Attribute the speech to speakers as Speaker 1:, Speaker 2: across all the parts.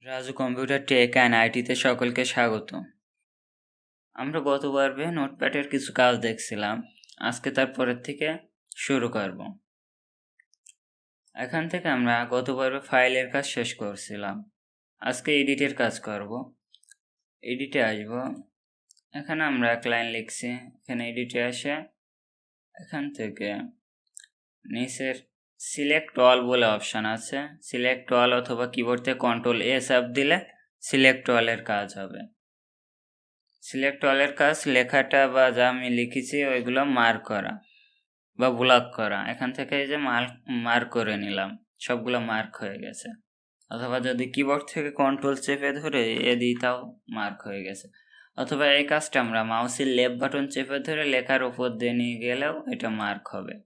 Speaker 1: Raju computer take and আইটিতে সকলকে স্বাগত। আমরা গত পর্বে নোটপ্যাডের কিছু কাজ দেখছিলাম, আজকে তার পরের থেকে শুরু করব। এখান থেকে আমরা গত পর্বে ফাইলের কাজ শেষ করছিলাম, আজকে এডিটের কাজ করব। এডিটে আসব, এখানে আমরা এক লাইন লিখছি, এখানে এডিটে আসে এখান থেকে নিচের সিলেক্ট অল বলে অপশান আছে, সিলেক্ট অল অথবা কিবোর্ড থেকে কন্ট্রোল এ চাপ দিলে সিলেক্ট অলের কাজ হবে। সিলেক্ট অলের কাজ লেখাটা বা যা আমি লিখেছি ওইগুলো মার্ক করা বা ব্লক করা। এখান থেকে এই যে মার্ক করে নিলাম, সবগুলো মার্ক হয়ে গেছে। অথবা যদি কিবোর্ড থেকে কন্ট্রোল চেপে ধরে দিই তাও মার্ক হয়ে গেছে। অথবা এই কাজটা আমরা মাউসের লেফট বাটন চেপে ধরে লেখার উপর দিয়ে নিয়ে গেলেও এটা মার্ক হবে।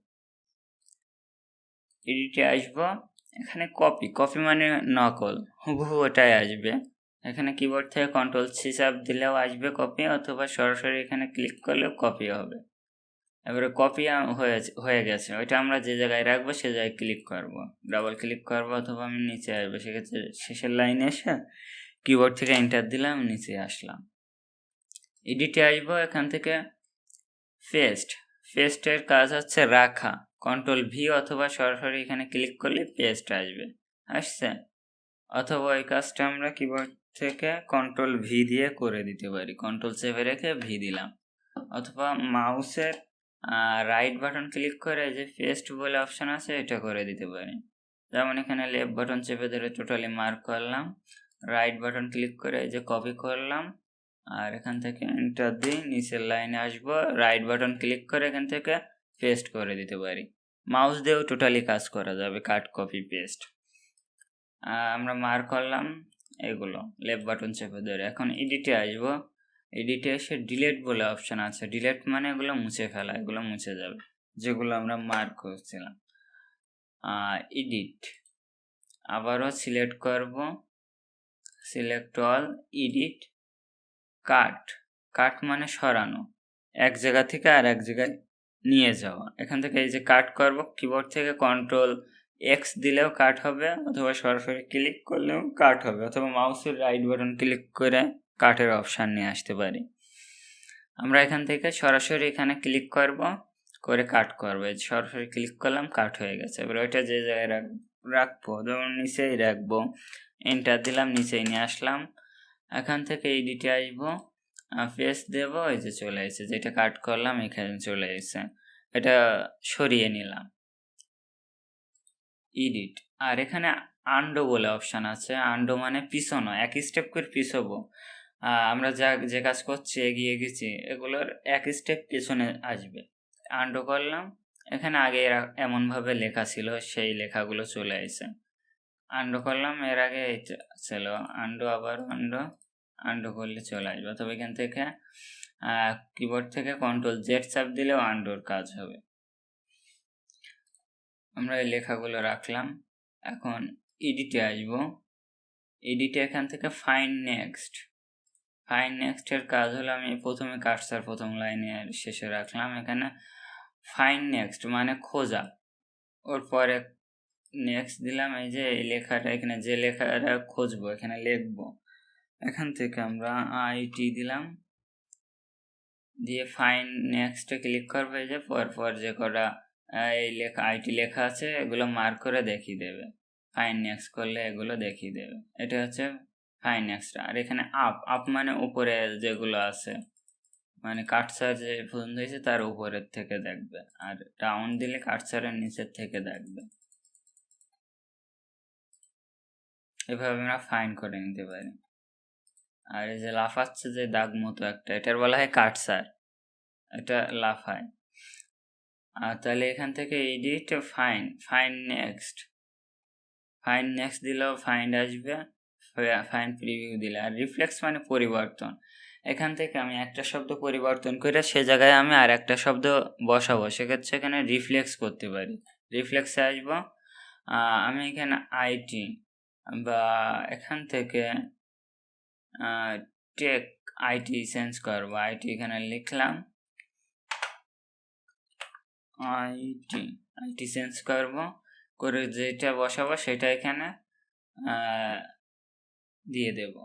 Speaker 1: এডিটে আসবো, এখানে কপি মানে নকল, হুবহু ওটাই আসবে। এখানে কিবোর্ড থেকে কন্ট্রোল সি চাপ দিলেও আসবে কপি, অথবা সরাসরি এখানে ক্লিক করলেও কপি হবে। এবারে কপি হয়ে গেছে, ওইটা আমরা যে জায়গায় রাখবো সে জায়গায় ক্লিক করব, ডাবল ক্লিক করবো, অথবা আমি নিচে আসবো। সেক্ষেত্রে শেষের লাইনে এসে কিবোর্ড থেকে এন্টার দিলাম, নিচে আসলাম। এডিটে আসবো, এখান থেকে পেস্টের কাজ হচ্ছে রাখা, কন্ট্রোল ভি অথবা সরাসরি এখানে ক্লিক করলে পেস্ট আসছে। অথবা এই কাজটা আমরা কিবোর্ড থেকে কন্ট্রোল ভি দিয়ে করে দিতে পারি, কন্ট্রোল চেপে রেখে ভি দিলাম। অথবা মাউসের রাইট বাটন ক্লিক করে যে পেস্ট বলে অপশান আছে এটা করে দিতে পারি। যেমন এখানে লেফট বাটন চেপে ধরে টোটালি মার্ক করলাম, রাইট বাটন ক্লিক করে যে কপি করলাম, আর এখান থেকে এন্টার দিই, নিচের লাইনে আসবো, রাইট বাটন ক্লিক করে এখান থেকে পেস্ট করে দিতে পারি। মাউস দিয়েও টোটালি কাজ করা যাবে, কাট কপি পেস্ট। আমরা মার্ক করলাম এগুলো লেফট বাটন চেপে ধরে। এখন এডিটে আসবো, এডিটে এসে ডিলেট বলে অপশান আছে, ডিলেট মানে এগুলো মুছে ফেলা, এগুলো মুছে যাবে যেগুলো আমরা মার্ক করছিলাম। এডিট আবারও সিলেক্ট করব, সিলেক্ট অল, এডিট, কাট মানে সরানো, এক জায়গা থেকে আর এক জায়গায় নিয়ে যাওয়া। এখান থেকে এই যে কাট করব, কিবোর্ড থেকে কন্ট্রোল এক্স দিলেও কাট হবে, অথবা সরাসরি ক্লিক করলেও কাট হবে, অথবা মাউসের রাইট বাটন ক্লিক করে কাটের অপশান নিয়ে আসতে পারি। আমরা এখান থেকে সরাসরি এখানে ক্লিক করব, করে কাট করবো, সরাসরি ক্লিক করলাম, কাট হয়ে গেছে। এবার ওইটা যে জায়গায় রাখবো, যেমন নিচেই রাখবো, এন্টার দিলাম, নিচেই নিয়ে আসলাম। এখান থেকে এডিটে আসবো, পেস্ট দেব, এই যে চলে এসেছে, যেটা কাট করলাম এখানে চলে এসেছে, এটা সরিয়ে নিলাম। এডিট, আর এখানে আন্ডো বলে অপশান আছে, আন্ডো মানে পিছনো, এক স্টেপ করে পিছবো। আমরা যে কাজ করছি এগিয়ে গেছি, এগুলোর এক স্টেপ পিছনে আসবে। আন্ডো করলাম, এখানে আগে এমনভাবে লেখা ছিল সেই লেখাগুলো চলে আসে। আন্ডো করলাম, এর আগে ছিল আন্ডো, আবার আন্ডো করলে চলে আসবে। তবে এখান থেকে কিবোর্ড থেকে কন্ট্রোল জেড চাপ দিলেও আন্ডোর কাজ হবে। আমরা এই লেখাগুলো রাখলাম। এখন এডিটে আসবো, এডিটে এখান থেকে ফাইন্ড নেক্সটের কাজ হলো, আমি প্রথমে কার্সার প্রথম লাইনের শেষে রাখলাম, এখানে ফাইন্ড নেক্সট মানে খোঁজা, ওর পরে নেক্সট দিলাম। এই যে এই লেখাটা, এখানে যে লেখাটা খুঁজবো এখানে লিখবো, এখান থেকে আমরা আইটি দিলাম, দিয়ে ফাইন্ড নেক্সটে ক্লিক করবো। এই যে পর যে কটা এই লেখা আইটি লেখা আছে এগুলো মার্ক করে দেখিয়ে দেবে, ফাইন্ড নেক্সট করলে এগুলো দেখিয়ে দেবে। এটা হচ্ছে ফাইন্ড নেক্সট। আর এখানে আপ মানে উপরে যেগুলো আছে, মানে কাটসার যে পছন্দ হয়েছে তার উপরের থেকে দেখবে, আর ডাউন দিলে কাটসারের নিচের থেকে দেখবে। এভাবে আমরা ফাইন করে নিতে পারি। আর এই যে লাফাচ্ছে যে দাগ মতো একটা, এটার বলা হয় কাটসার, এটা লাফায়। আর তাহলে এখান থেকে এডিট ফাইন নেক্সট দিলেও ফাইন্ড আসবে, ফাইন প্রিভিউ দিলে। আর রিফ্লেক্স মানে পরিবর্তন, এখান থেকে আমি একটা শব্দ পরিবর্তন করে সে জায়গায় আমি আর একটা শব্দ বসাবো, সেক্ষেত্রে এখানে রিফ্লেক্স করতে পারি। রিফ্লেক্সে আসবো, আমি এখানে আইটি বা এখান থেকে টেক আইটি চেঞ্জ করবো, আইটি এখানে লিখলাম, আইটি চেঞ্জ করবো, করে যেটা বসাবো সেটা এখানে দিয়ে দেব।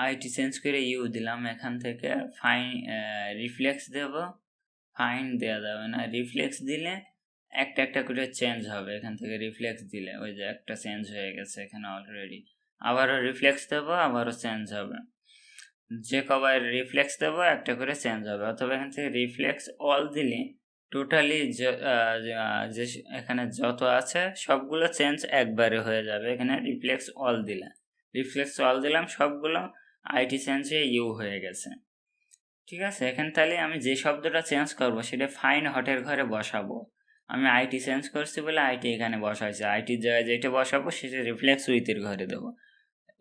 Speaker 1: আইটি চেঞ্জ করে ইউ দিলাম। এখান থেকে রিফ্লেক্স দেব। ফাইন দেওয়া যাবে না, রিফ্লেক্স দিলে একটা একটা করে চেঞ্জ হবে। এখান থেকে রিফ্লেক্স দিলে ওই যে একটা চেঞ্জ হয়ে গেছে এখানে অলরেডি। আবারও রিফ্লেক্স দেব, আবারও চেঞ্জ হবে। যে কবার রিফ্লেক্স দেবো একটা করে চেঞ্জ হবে। অথবা এখান থেকে রিফ্লেক্স অল দিলে টোটালি যে এখানে যত আছে সবগুলো চেঞ্জ একবারে হয়ে যাবে। এখানে রিফ্লেক্স অল দিলাম, সবগুলো আইটি চেঞ্জে ইউ হয়ে গেছে। ঠিক আছে, এখানে তাহলে আমি যে শব্দটা চেঞ্জ করব সেটা ফাইন হটের ঘরে বসাবো। আমি আইটি চেঞ্জ করছি বলে আইটি এখানে বসাইছি। আইটির জায়গায় যেটা বসাবো সেটা রিফ্লেক্স উইথের ঘরে দেবো।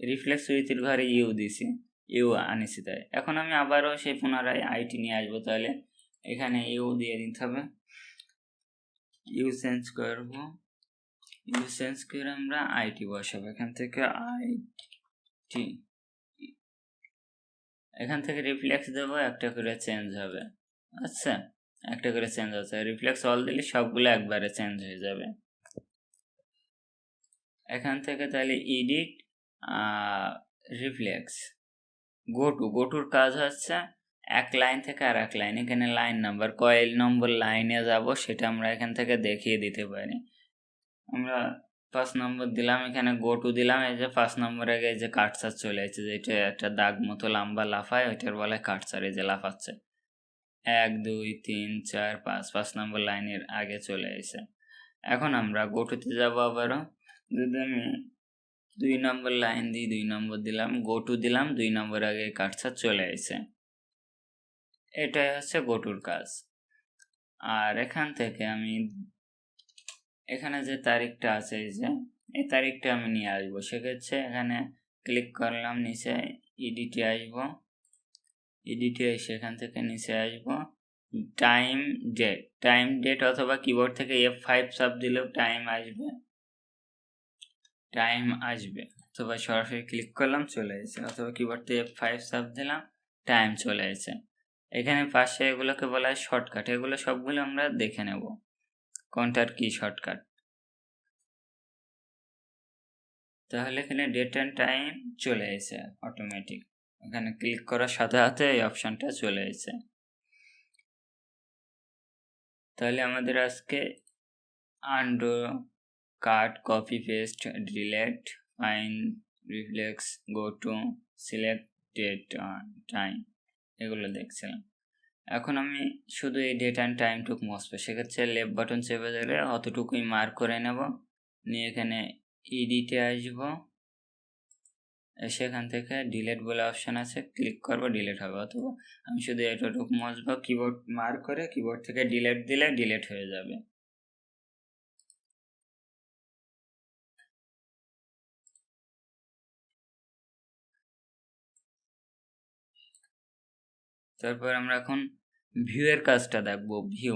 Speaker 1: রিফ্লেক্স উইথের ঘরে ইউ দিছি, ইউ আনিছি। তাই এখন আমি আবারও সেই পুনরায় আইটি নিয়ে আসবো। তাহলে এখানে ইউ দিয়ে দিতে হবে। ইউ চেঞ্জ করবো, ইউ চেঞ্জ করে আমরা আইটি বসাবো। এখান থেকে আইটি, এখান থেকে রিফ্লেক্স দেবো, একটা করে চেঞ্জ হবে। আচ্ছা, একটা করে চেঞ্জ হচ্ছে। রিফ্লেক্স অল দিলে সবগুলো একবারে চেঞ্জ হয়ে যাবে। এখান থেকে তাহলে এডিট রিফ্লেক্স গোটুর কাজ হচ্ছে এক লাইন থেকে আর এক লাইন, এখানে লাইন নাম্বার কয়েল নম্বর লাইনে যাব সেটা আমরা এখান থেকে দেখিয়ে দিতে পারি। আমরা 5 নম্বর দিলাম, এখানে গোটু দিলাম। এই যে 5 নম্বর আগে এই যে কাটসার চলে এসেছে, যেটা একটা দাগ মতো লম্বা লাফায়, ওইটার বলে কাটসার। এই যে লাফাচ্ছে 1 2 3 4 5 নম্বর লাইনের আগে চলে এসেছে। এখন আমরা গোটুতে যাব আবারও। যদি আমি 2 নম্বর লাইন দিই, 2 নম্বর দিলাম, গোটু দিলাম, 2 নম্বর আগে কাটসার চলে এসেছে। এটাই হচ্ছে গোটুর কাজ। আর এখান থেকে আমি এখানে যে তারিখটা আছে, এই যে এই তারিখটা আমি নিয়ে আসবো। সেক্ষেত্রে এখানে ক্লিক করলাম, নিচে এডিটে আসবো। এডিটে এসে এখান থেকে নিচে আসবো টাইম ডেট অথবা কিবোর্ড থেকে F5 চাপ দিলেও টাইম আসবে। অথবা সরাসরি ক্লিক করলাম, চলে এসেছে। অথবা কিবোর্ড থেকে F5 চাপ দিলাম, টাইম চলে এসেছে। এখানে পাশে এগুলোকে বলা হয় শর্টকাট। এগুলো সবগুলো আমরা দেখে নেব কোনটার কি শর্টকাট। তাহলে এখানে ডেট অ্যান্ড টাইম চলে এসেছে অটোমেটিক। এখানে ক্লিক করার সাথে সাথে এই অপশানটা চলে এসেছে। তাহলে আমাদের আজকে undo, cut, copy, paste, delete, find, replace, go to, select, date, time এগুলো দেখছিলাম। এখন আমি শুধু এই ডেট অ্যান্ড টাইমটুকু মুছবো। সেক্ষেত্রে লেফট বাটন চেপে ধরে অতটুকুই মার্ক করে নেব। নিয়ে এখানে এডিটে আসবো, সেখান থেকে ডিলেট বলে অপশান আছে, ক্লিক করবো, ডিলেট হবে। অথবা আমি শুধু এতটুকু মুছবো, কিবোর্ড মার্ক করে কিবোর্ড থেকে ডিলেট দিলে ডিলেট হয়ে যাবে। তারপর আমরা এখন ভিউয়ের কাজটা দেখবো। ভিউ,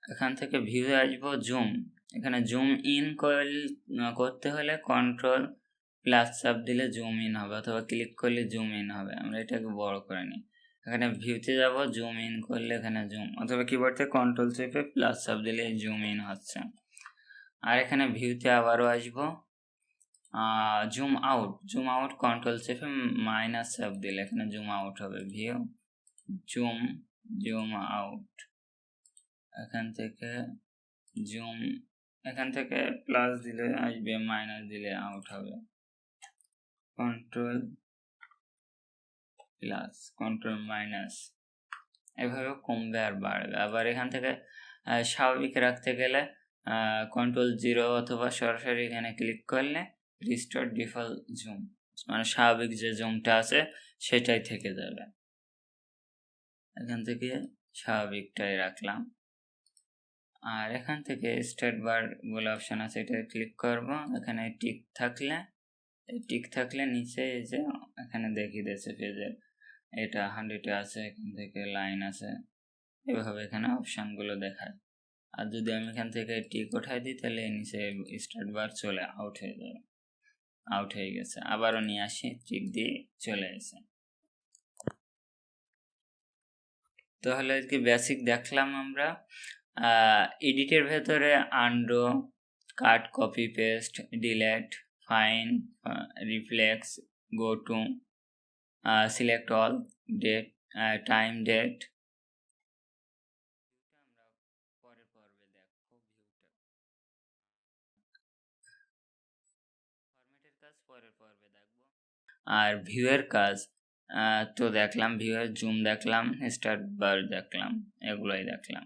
Speaker 1: এখান থেকে ভিউয়ে আসবো, জুম। এখানে জুম ইন করতে হলে কন্ট্রোল প্লাস চাপ দিলে জুম ইন হবে, অথবা ক্লিক করলে জুম ইন হবে। আমরা এটাকে বড় করে নিই। এখানে ভিউতে যাব, জুম ইন করলে এখানে জুম, অথবা কিবোর্ড থেকে কন্ট্রোল চেপে প্লাস চাপ দিলে জুম ইন হচ্ছে। আর এখানে ভিউতে আবারও আসবো, জুম আউট কন্ট্রোল চেপে মাইনাস চাপ দিলে এখানে জুম আউট হবে। ভিউ, জুম আউট, এখান থেকে জুম, এখান থেকে প্লাস দিলে আসবে, মাইনাস দিলে আউট হবে। কন্ট্রোল প্লাস, কন্ট্রোল মাইনাস, এভাবে কমবে আর বাড়বে। আবার এখান থেকে স্বাভাবিক রাখতে গেলে কন্ট্রোল 0 অথবা সরাসরি এখানে ক্লিক করলে রিস্টোর ডিফল্ট জুম, মানে স্বাভাবিক যে জুমটা আছে সেটাই থেকে যাবে। এখান থেকে স্বাভাবিকটাই রাখলাম। আর এখান থেকে স্টার্ট বার বলে অপশান আছে, এটা ক্লিক করব। এখানে টিক থাকলে নিচে এই যে এখানে দেখিয়ে দিয়েছে পেজের এটা 100-এ আছে, এখান থেকে লাইন আছে, এভাবে এখানে অপশানগুলো দেখায়। আর যদি আমি এখান থেকে টিক উঠাই দিই তাহলে নিচে স্টার্ট বার চলে আউট হয়ে যাবে। আউট হয়ে গেছে, আবারও নিয়ে আসি, চেক দিয়ে চলে এসে। তাহলে আজকে বেসিক দেখলাম আমরা। এডিটের ভেতরে undo, cut, copy, paste, delete, find, replace, go to, select all, date, time, date. আমরা পরের পর্বে দেখো ভিউটা, ফরম্যাটের কাজ পরের পর্বে দেখবো। আর ভিউয়ের কাজ তো দেখলাম, ভিউয়ের জুম দেখলাম, স্টার্ট বার দেখলাম, এগুলোই দেখলাম।